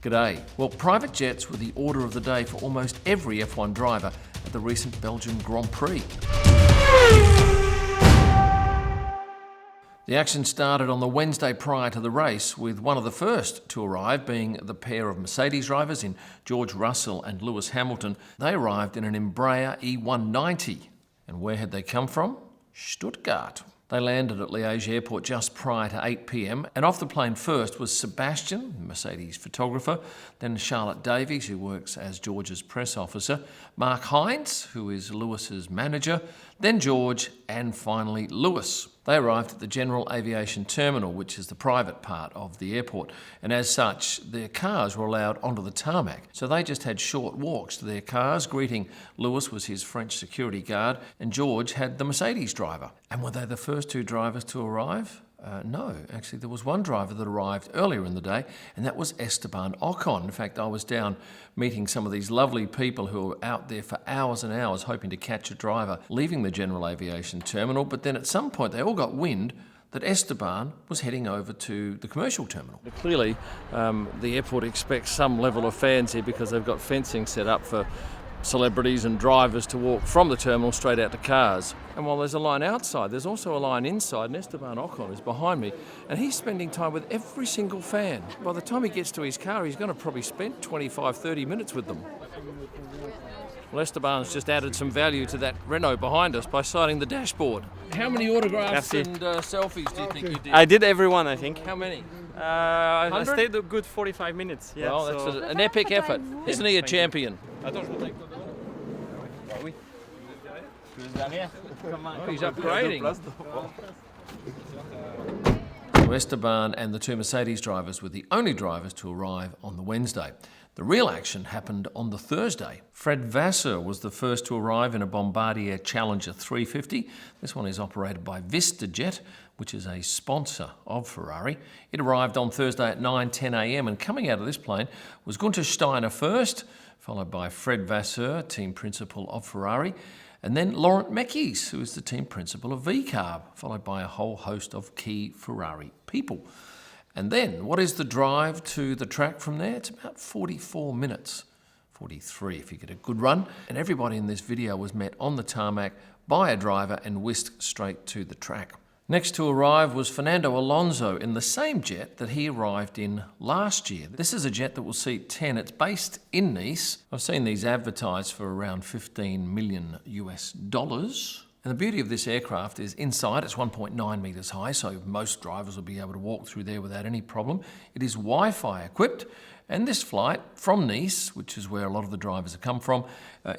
G'day. Well, private jets were the order of the day for almost every F1 driver at the recent Belgian Grand Prix. The action started on the Wednesday prior to the race, with one of the first to arrive being the pair of Mercedes drivers in George Russell and Lewis Hamilton. They arrived in an Embraer E190. And where had they come from? Stuttgart. They landed at Liège Airport just prior to 8 p.m, and off the plane first was Sebastian, Mercedes photographer, then Charlotte Davies, who works as George's press officer, Mark Hines, who is Lewis's manager, then George, and finally Lewis. They arrived at the General Aviation Terminal, which is the private part of the airport, and as such, their cars were allowed onto the tarmac. So they just had short walks to their cars. Greeting Lewis was his French security guard, and George had the Mercedes driver. And were they the first two drivers to arrive? No, actually there was one driver that arrived earlier in the day, and that was Esteban Ocon. In fact, I was down meeting some of these lovely people who were out there for hours and hours hoping to catch a driver leaving the General Aviation Terminal, but then at some point they all got wind that Esteban was heading over to the commercial terminal. Clearly, the airport expects some level of fans here because they've got fencing set up for celebrities and drivers to walk from the terminal straight out to cars. And while there's a line outside, there's also a line inside, and Esteban Ocon is behind me, and he's spending time with every single fan. By the time he gets to his car, he's going to probably spend 25-30 minutes with them. Well, Esteban's just added some value to that Renault behind us by signing the dashboard. How many autographs and selfies do you think you did? I did everyone, I think. How many? I stayed a good 45 minutes. Yeah, well, that's an epic effort. Isn't he a champion? Oh, he's upgrading. So Esteban and the two Mercedes drivers were the only drivers to arrive on the Wednesday. The real action happened on the Thursday. Fred Vasseur was the first to arrive in a Bombardier Challenger 350. This one is operated by VistaJet, which is a sponsor of Ferrari. It arrived on Thursday at 9:10 a.m, and coming out of this plane was Gunther Steiner first, followed by Fred Vasseur, team principal of Ferrari, and then Laurent Mekies, who is the team principal of VCARB, followed by a whole host of key Ferrari people. And then, what is the drive to the track from there? It's about 44 minutes, 43 if you get a good run. And everybody in this video was met on the tarmac by a driver and whisked straight to the track. Next to arrive was Fernando Alonso in the same jet that he arrived in last year. This is a jet that will seat 10. It's based in Nice. I've seen these advertised for around $15 million US. And the beauty of this aircraft is inside, it's 1.9 metres high, so most drivers will be able to walk through there without any problem. It is Wi-Fi equipped, and this flight from Nice, which is where a lot of the drivers have come from,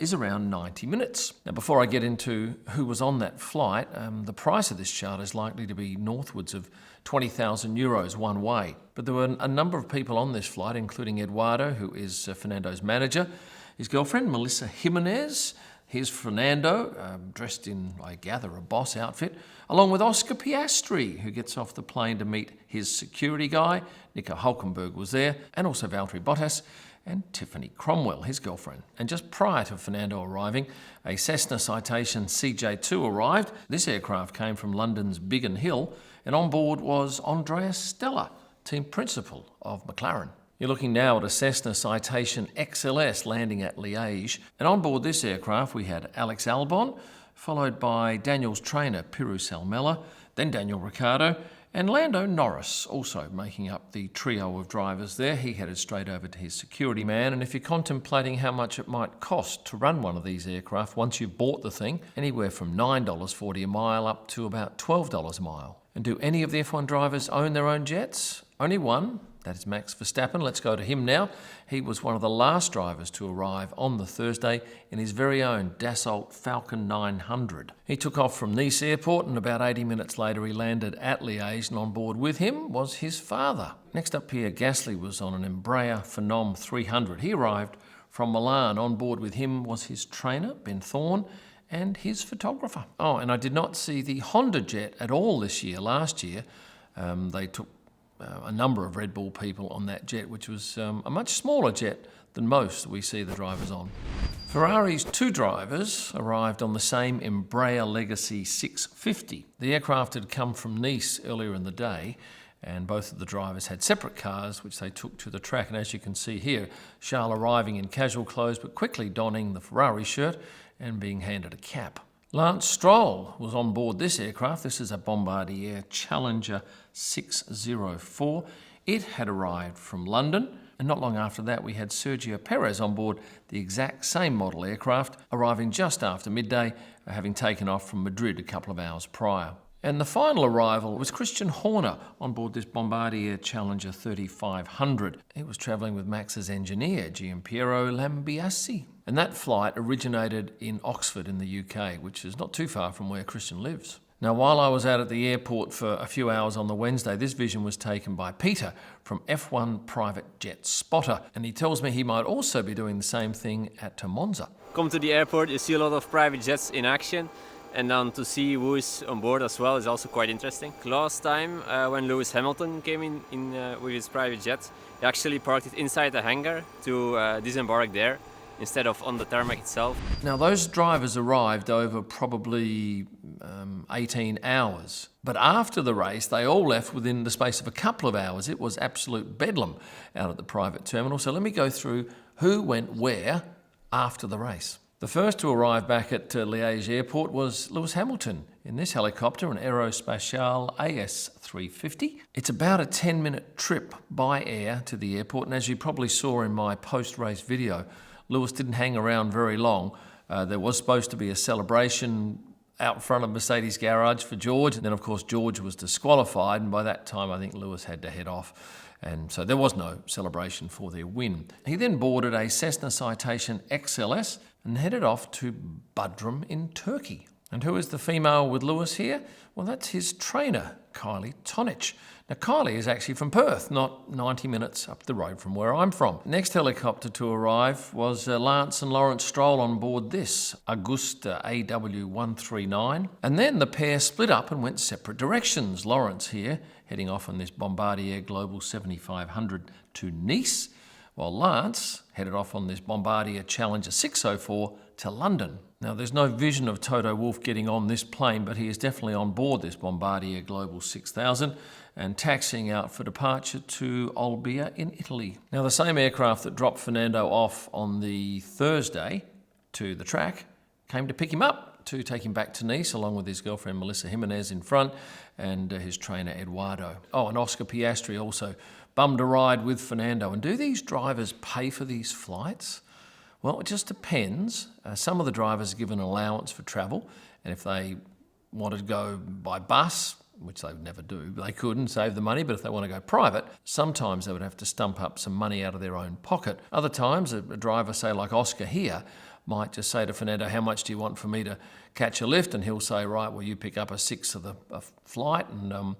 is around 90 minutes. Now, before I get into who was on that flight, the price of this charter is likely to be northwards of 20,000 euros one way. But there were a number of people on this flight, including Eduardo, who is Fernando's manager, his girlfriend, Melissa Jimenez. Here's Fernando, dressed in, I gather, a boss outfit, along with Oscar Piastri, who gets off the plane to meet his security guy. Nico Hülkenberg was there, and also Valtteri Bottas, and Tiffany Cromwell, his girlfriend. And just prior to Fernando arriving, a Cessna Citation CJ2 arrived. This aircraft came from London's Biggin Hill, and on board was Andrea Stella, team principal of McLaren. You're looking now at a Cessna Citation XLS landing at Liège, and on board this aircraft we had Alex Albon, followed by Daniel's trainer Pirou Salmela, then Daniel Ricciardo, and Lando Norris also making up the trio of drivers there. He headed straight over to his security man, and if you're contemplating how much it might cost to run one of these aircraft once you've bought the thing, anywhere from $9.40 a mile up to about $12 a mile. And do any of the F1 drivers own their own jets? Only one. That is Max Verstappen. Let's go to him now. He was one of the last drivers to arrive on the Thursday in his very own Dassault Falcon 900. He took off from Nice Airport, and about 80 minutes later he landed at Liège, and on board with him was his father. Next up, Pierre Gasly was on an Embraer Phenom 300. He arrived from Milan. On board with him was his trainer, Ben Thorne, and his photographer. Oh, and I did not see the Honda jet at all this year. Last year, they took a number of Red Bull people on that jet, which was a much smaller jet than most we see the drivers on. Ferrari's two drivers arrived on the same Embraer Legacy 650. The aircraft had come from Nice earlier in the day, And both of the drivers had separate cars which they took to the track. And as you can see here, Charles arriving in casual clothes but quickly donning the Ferrari shirt and being handed a cap. Lance Stroll was on board this aircraft. This is a Bombardier Challenger 604. It had arrived from London, and not long after that we had Sergio Perez on board the exact same model aircraft, arriving just after midday, having taken off from Madrid a couple of hours prior. And the final arrival was Christian Horner on board this Bombardier Challenger 3500. He was travelling with Max's engineer, Giampiero Lambiase. And that flight originated in Oxford in the UK, which is not too far from where Christian lives. Now, while I was out at the airport for a few hours on the Wednesday, this vision was taken by Peter from F1 Private Jet Spotter. And he tells me he might also be doing the same thing at Monza. Come to the airport, you see a lot of private jets in action. And then to see who is on board as well is also quite interesting. Last time when Lewis Hamilton came in with his private jet, he actually parked it inside the hangar to disembark there instead of on the tarmac itself. Now those drivers arrived over probably 18 hours. But after the race, they all left within the space of a couple of hours. It was absolute bedlam out at the private terminal. So let me go through who went where after the race. The first to arrive back at Liège Airport was Lewis Hamilton in this helicopter, an Aerospatiale AS350. It's about a 10-minute trip by air to the airport, and as you probably saw in my post-race video, Lewis didn't hang around very long. There was supposed to be a celebration out front of Mercedes garage for George, and then of course George was disqualified, and by that time I think Lewis had to head off. And so there was no celebration for their win. He then boarded a Cessna Citation XLS and headed off to Bodrum in Turkey. And who is the female with Lewis here? Well, that's his trainer, Kylie Tonich. Now, Kylie is actually from Perth, not 90 minutes up the road from where I'm from. Next helicopter to arrive was Lance and Lawrence Stroll on board this Augusta AW139. And then the pair split up and went separate directions. Lawrence here, heading off on this Bombardier Global 7500 to Nice, while Lance headed off on this Bombardier Challenger 604 to London. Now, there's no vision of Toto Wolff getting on this plane, but he is definitely on board this Bombardier Global 6000 and taxiing out for departure to Olbia in Italy. Now, the same aircraft that dropped Fernando off on the Thursday to the track came to pick him up to take him back to Nice, along with his girlfriend Melissa Jimenez in front and his trainer Eduardo. Oh, and Oscar Piastri also bummed a ride with Fernando. And do these drivers pay for these flights? Well, it just depends. Some of the drivers are given an allowance for travel, and if they wanted to go by bus, which they would never do, they couldn't save the money, but if they want to go private, sometimes they would have to stump up some money out of their own pocket. Other times, a driver, say like Oscar here, might just say to Fernando, how much do you want for me to catch a lift? And he'll say, right, well, you pick up a sixth of the flight, and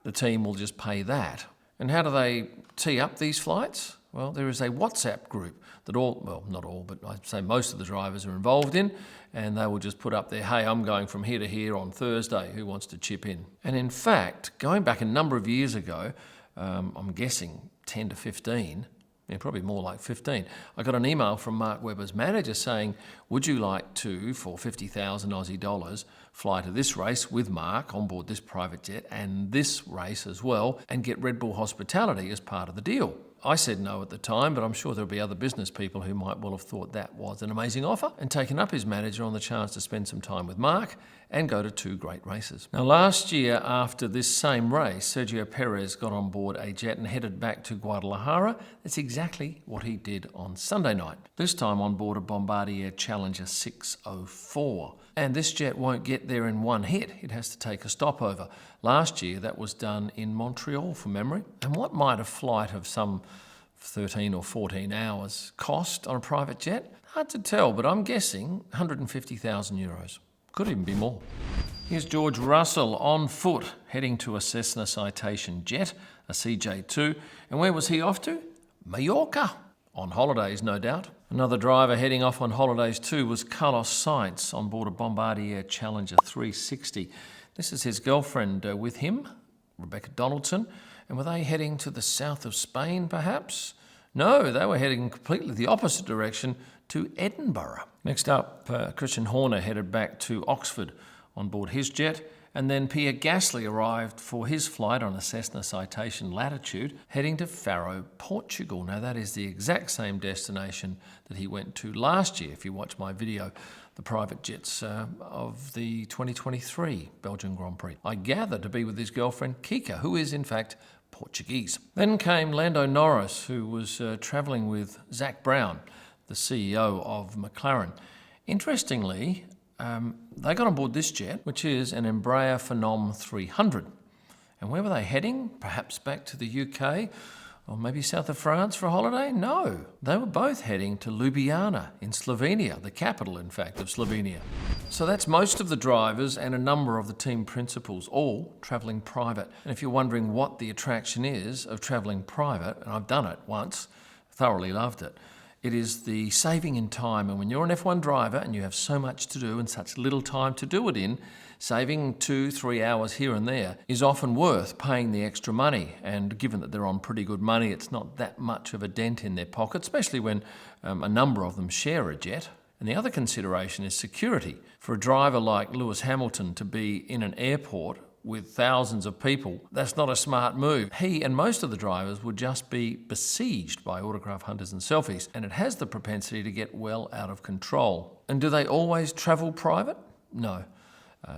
the team will just pay that. And how do they tee up these flights? Well, there is a WhatsApp group that not all, but I'd say most of the drivers are involved in, and they will just put up there, hey, I'm going from here to here on Thursday, who wants to chip in? And in fact, going back a number of years ago, I'm guessing 10 to 15, probably more like 15, I got an email from Mark Webber's manager saying, would you like to, for 50,000 Aussie dollars, fly to this race with Mark on board this private jet and this race as well, and get Red Bull hospitality as part of the deal? I said no at the time, but I'm sure there'll be other business people who might well have thought that was an amazing offer and taken up his manager on the chance to spend some time with Mark and go to two great races. Now, last year, after this same race, Sergio Perez got on board a jet and headed back to Guadalajara. That's exactly what he did on Sunday night, this time on board a Bombardier Challenger 604. And this jet won't get there in one hit. It has to take a stopover. Last year, that was done in Montreal, from memory. And what might a flight of some 13 or 14 hours cost on a private jet? Hard to tell, but I'm guessing 150,000 euros. Could even be more. Here's George Russell on foot, heading to a Cessna Citation jet, a CJ2. And where was he off to? Mallorca. On holidays, no doubt. Another driver heading off on holidays too was Carlos Sainz on board a Bombardier Challenger 360. This is his girlfriend with him, Rebecca Donaldson. And were they heading to the south of Spain, perhaps? No, they were heading completely the opposite direction to Edinburgh. Next up, Christian Horner headed back to Oxford on board his jet. And then Pierre Gasly arrived for his flight on a Cessna Citation Latitude, heading to Faro, Portugal. Now that is the exact same destination that he went to last year, if you watch my video, the private jets of the 2023 Belgian Grand Prix. I gather to be with his girlfriend Kika, who is in fact Portuguese. Then came Lando Norris, who was travelling with Zak Brown, the CEO of McLaren. Interestingly, they got on board this jet, which is an Embraer Phenom 300. And where were they heading? Perhaps back to the UK or maybe south of France for a holiday? No, they were both heading to Ljubljana in Slovenia, the capital, in fact, of Slovenia. So that's most of the drivers and a number of the team principals, all travelling private. And if you're wondering what the attraction is of travelling private, and I've done it once, thoroughly loved it, it is the saving in time. And when you're an F1 driver and you have so much to do and such little time to do it in, saving 2-3 hours here and there is often worth paying the extra money. And given that they're on pretty good money, it's not that much of a dent in their pocket, especially when a number of them share a jet. And the other consideration is security. For a driver like Lewis Hamilton to be in an airport with thousands of people, that's not a smart move. He and most of the drivers would just be besieged by autograph hunters and selfies, and it has the propensity to get well out of control. And do they always travel private? No.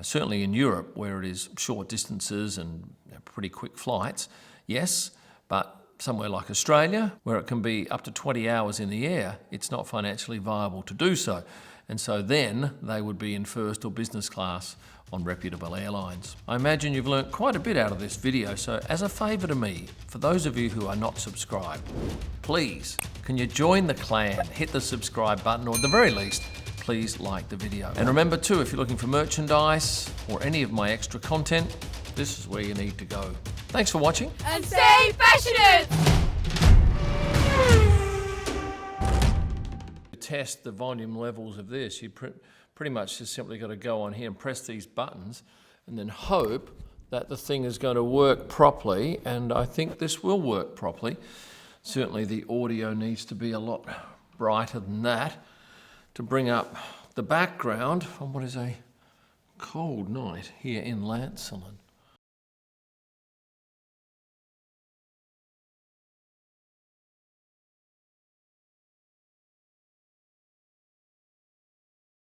Certainly in Europe, where it is short distances and pretty quick flights, yes, but somewhere like Australia, where it can be up to 20 hours in the air, it's not financially viable to do so. And so then they would be in first or business class on reputable airlines. I imagine you've learnt quite a bit out of this video, so as a favour to me, for those of you who are not subscribed, please, can you join the clan, hit the subscribe button, or at the very least, please like the video. And remember too, if you're looking for merchandise or any of my extra content, this is where you need to go. Thanks for watching. And stay passionate! To test the volume levels of this, you pretty much just simply got to go on here and press these buttons and then hope that the thing is going to work properly, and I think this will work properly. Certainly the audio needs to be a lot brighter than that to bring up the background on what is a cold night here in Lancelin.